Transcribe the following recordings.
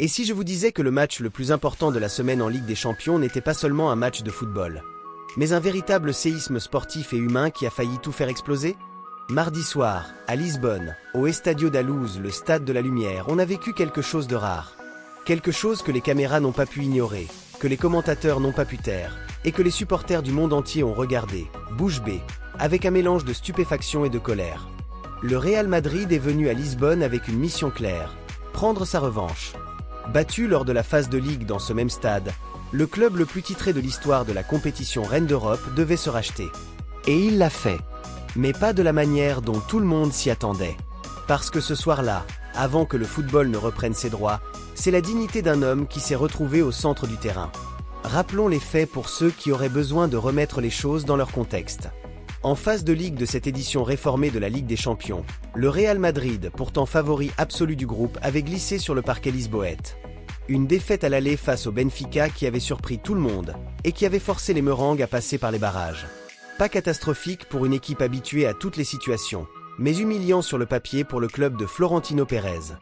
Et si je vous disais que le match le plus important de la semaine en Ligue des Champions n'était pas seulement un match de football, mais un véritable séisme sportif et humain qui a failli tout faire exploser? Mardi soir, à Lisbonne, au Estádio da Luz, le stade de la lumière, on a vécu quelque chose de rare. Quelque chose que les caméras n'ont pas pu ignorer, que les commentateurs n'ont pas pu taire, et que les supporters du monde entier ont regardé, bouche bée, avec un mélange de stupéfaction et de colère. Le Real Madrid est venu à Lisbonne avec une mission claire, prendre sa revanche. Battu lors de la phase de Ligue dans ce même stade, le club le plus titré de l'histoire de la compétition Reine d'Europe devait se racheter. Et il l'a fait. Mais pas de la manière dont tout le monde s'y attendait. Parce que ce soir-là, avant que le football ne reprenne ses droits, c'est la dignité d'un homme qui s'est retrouvé au centre du terrain. Rappelons les faits pour ceux qui auraient besoin de remettre les choses dans leur contexte. En phase de Ligue de cette édition réformée de la Ligue des Champions, le Real Madrid, pourtant favori absolu du groupe, avait glissé sur le parquet lisboète. Une défaite à l'aller face au Benfica qui avait surpris tout le monde et qui avait forcé les Merengues à passer par les barrages. Pas catastrophique pour une équipe habituée à toutes les situations, mais humiliant sur le papier pour le club de Florentino Pérez.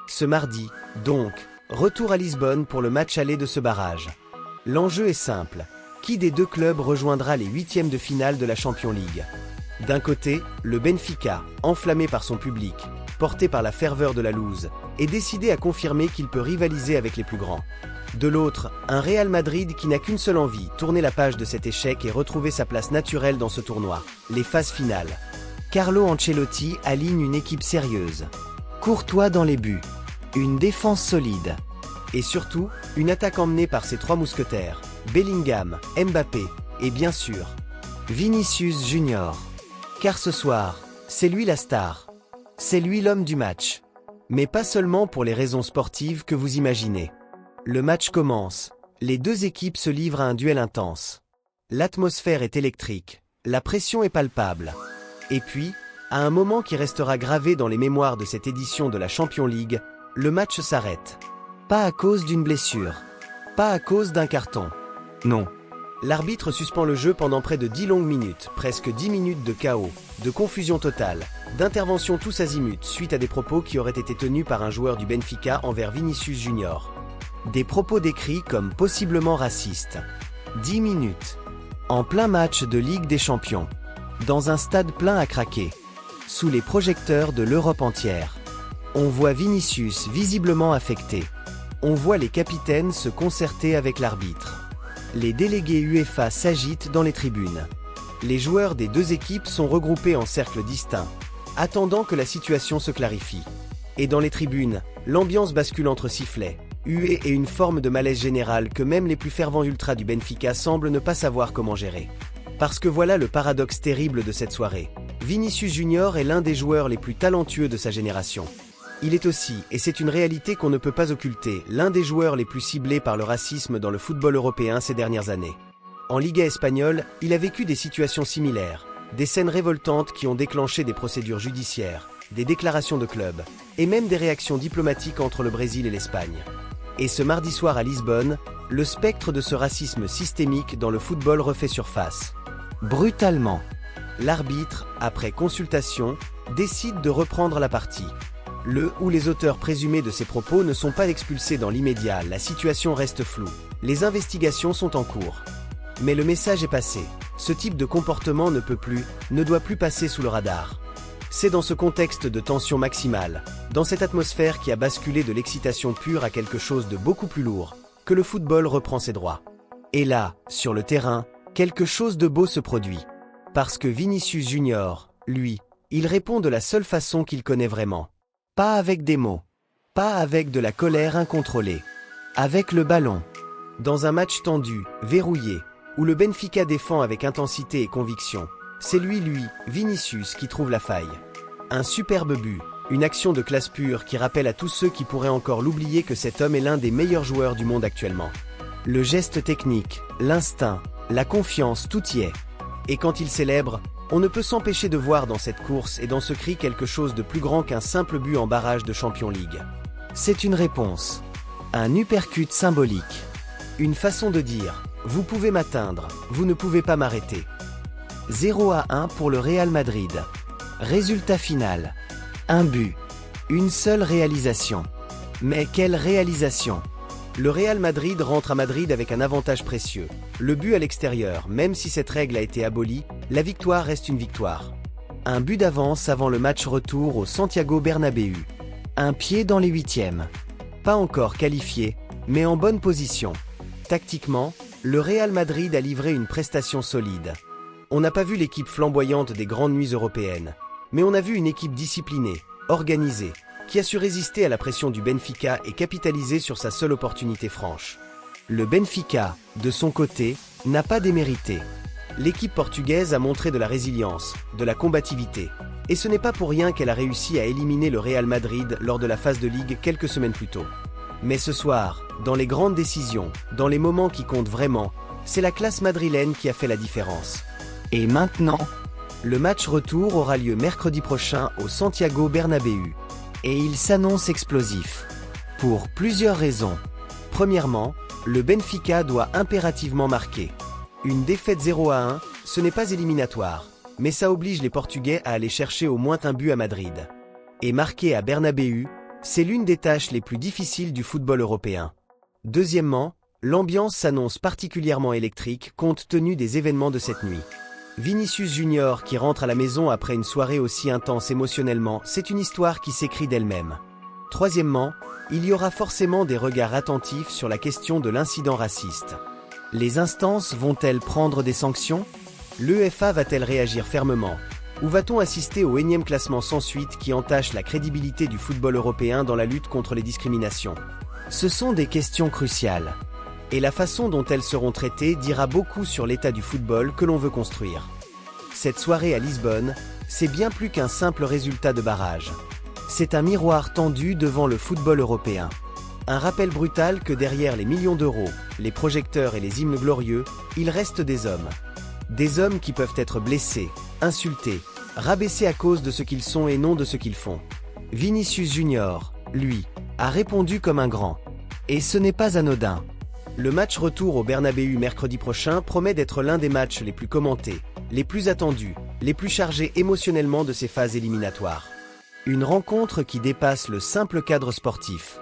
Ce mardi, donc, retour à Lisbonne pour le match aller de ce barrage. L'enjeu est simple. Qui des deux clubs rejoindra les huitièmes de finale de la Champions League? D'un côté, le Benfica, enflammé par son public, porté par la ferveur de la Luz, est décidé à confirmer qu'il peut rivaliser avec les plus grands. De l'autre, un Real Madrid qui n'a qu'une seule envie, tourner la page de cet échec et retrouver sa place naturelle dans ce tournoi, les phases finales. Carlo Ancelotti aligne une équipe sérieuse. Courtois dans les buts, une défense solide, et surtout, une attaque emmenée par ses trois mousquetaires, Bellingham, Mbappé, et bien sûr, Vinicius Junior. Car ce soir, c'est lui la star. C'est lui l'homme du match. Mais pas seulement pour les raisons sportives que vous imaginez. Le match commence. Les deux équipes se livrent à un duel intense. L'atmosphère est électrique. La pression est palpable. Et puis, à un moment qui restera gravé dans les mémoires de cette édition de la Champions League, le match s'arrête. Pas à cause d'une blessure. Pas à cause d'un carton. Non. L'arbitre suspend le jeu pendant près de 10 longues minutes, presque 10 minutes de chaos, de confusion totale, d'intervention tous azimuts suite à des propos qui auraient été tenus par un joueur du Benfica envers Vinicius Junior. Des propos décrits comme possiblement racistes. 10 minutes. En plein match de Ligue des Champions. Dans un stade plein à craquer. Sous les projecteurs de l'Europe entière. On voit Vinicius visiblement affecté. On voit les capitaines se concerter avec l'arbitre. Les délégués UEFA s'agitent dans les tribunes. Les joueurs des deux équipes sont regroupés en cercles distincts, attendant que la situation se clarifie. Et dans les tribunes, l'ambiance bascule entre sifflets, huées et une forme de malaise général que même les plus fervents ultras du Benfica semblent ne pas savoir comment gérer. Parce que voilà le paradoxe terrible de cette soirée. Vinicius Junior est l'un des joueurs les plus talentueux de sa génération. Il est aussi, et c'est une réalité qu'on ne peut pas occulter, l'un des joueurs les plus ciblés par le racisme dans le football européen ces dernières années. En Liga espagnole, il a vécu des situations similaires, des scènes révoltantes qui ont déclenché des procédures judiciaires, des déclarations de club, et même des réactions diplomatiques entre le Brésil et l'Espagne. Et ce mardi soir à Lisbonne, le spectre de ce racisme systémique dans le football refait surface. Brutalement, l'arbitre, après consultation, décide de reprendre la partie. Le ou les auteurs présumés de ces propos ne sont pas expulsés dans l'immédiat, la situation reste floue. Les investigations sont en cours. Mais le message est passé. Ce type de comportement ne doit plus passer sous le radar. C'est dans ce contexte de tension maximale, dans cette atmosphère qui a basculé de l'excitation pure à quelque chose de beaucoup plus lourd, que le football reprend ses droits. Et là, sur le terrain, quelque chose de beau se produit. Parce que Vinicius Junior, lui, il répond de la seule façon qu'il connaît vraiment. Pas avec des mots. Pas avec de la colère incontrôlée. Avec le ballon. Dans un match tendu, verrouillé, où le Benfica défend avec intensité et conviction, c'est lui, Vinicius, qui trouve la faille. Un superbe but, une action de classe pure qui rappelle à tous ceux qui pourraient encore l'oublier que cet homme est l'un des meilleurs joueurs du monde actuellement. Le geste technique, l'instinct, la confiance, tout y est. Et quand il célèbre, on ne peut s'empêcher de voir dans cette course et dans ce cri quelque chose de plus grand qu'un simple but en barrage de Champions League. C'est une réponse. Un uppercut symbolique. Une façon de dire, vous pouvez m'atteindre, vous ne pouvez pas m'arrêter. 0-1 pour le Real Madrid. Résultat final. Un but. Une seule réalisation. Mais quelle réalisation! Le Real Madrid rentre à Madrid avec un avantage précieux. Le but à l'extérieur, même si cette règle a été abolie, la victoire reste une victoire. Un but d'avance avant le match retour au Santiago Bernabéu. Un pied dans les huitièmes. Pas encore qualifié, mais en bonne position. Tactiquement, le Real Madrid a livré une prestation solide. On n'a pas vu l'équipe flamboyante des grandes nuits européennes, mais on a vu une équipe disciplinée, organisée, qui a su résister à la pression du Benfica et capitaliser sur sa seule opportunité franche. Le Benfica, de son côté, n'a pas démérité. L'équipe portugaise a montré de la résilience, de la combativité, et ce n'est pas pour rien qu'elle a réussi à éliminer le Real Madrid lors de la phase de Ligue quelques semaines plus tôt. Mais ce soir, dans les grandes décisions, dans les moments qui comptent vraiment, c'est la classe madrilène qui a fait la différence. Et maintenant, le match retour aura lieu mercredi prochain au Santiago Bernabéu. Et il s'annonce explosif. Pour plusieurs raisons. Premièrement, le Benfica doit impérativement marquer. Une défaite 0-1, ce n'est pas éliminatoire, mais ça oblige les Portugais à aller chercher au moins un but à Madrid. Et marquer à Bernabéu, c'est l'une des tâches les plus difficiles du football européen. Deuxièmement, l'ambiance s'annonce particulièrement électrique compte tenu des événements de cette nuit. Vinicius Junior qui rentre à la maison après une soirée aussi intense émotionnellement, c'est une histoire qui s'écrit d'elle-même. Troisièmement, il y aura forcément des regards attentifs sur la question de l'incident raciste. Les instances vont-elles prendre des sanctions? L'UEFA va-t-elle réagir fermement? Ou va-t-on assister au énième classement sans suite qui entache la crédibilité du football européen dans la lutte contre les discriminations? Ce sont des questions cruciales. Et la façon dont elles seront traitées dira beaucoup sur l'état du football que l'on veut construire. Cette soirée à Lisbonne, c'est bien plus qu'un simple résultat de barrage. C'est un miroir tendu devant le football européen. Un rappel brutal que derrière les millions d'euros, les projecteurs et les hymnes glorieux, il reste des hommes. Des hommes qui peuvent être blessés, insultés, rabaissés à cause de ce qu'ils sont et non de ce qu'ils font. Vinicius Junior, lui, a répondu comme un grand. Et ce n'est pas anodin. Le match retour au Bernabéu mercredi prochain promet d'être l'un des matchs les plus commentés, les plus attendus, les plus chargés émotionnellement de ces phases éliminatoires. Une rencontre qui dépasse le simple cadre sportif.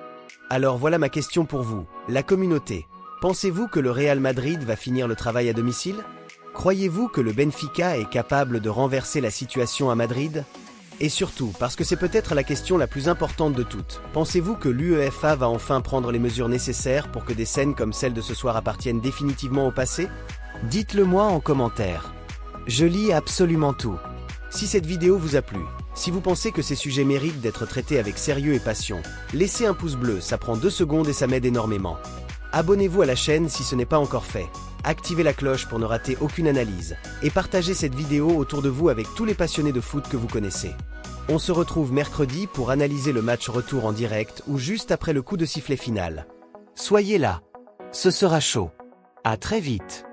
Alors voilà ma question pour vous, la communauté. Pensez-vous que le Real Madrid va finir le travail à domicile? Croyez-vous que le Benfica est capable de renverser la situation à Madrid? Et surtout, parce que c'est peut-être la question la plus importante de toutes, pensez-vous que l'UEFA va enfin prendre les mesures nécessaires pour que des scènes comme celle de ce soir appartiennent définitivement au passé? Dites-le moi en commentaire. Je lis absolument tout. Si cette vidéo vous a plu, si vous pensez que ces sujets méritent d'être traités avec sérieux et passion, laissez un pouce bleu, ça prend 2 secondes et ça m'aide énormément. Abonnez-vous à la chaîne si ce n'est pas encore fait. Activez la cloche pour ne rater aucune analyse. Et partagez cette vidéo autour de vous avec tous les passionnés de foot que vous connaissez. On se retrouve mercredi pour analyser le match retour en direct ou juste après le coup de sifflet final. Soyez là. Ce sera chaud. À très vite.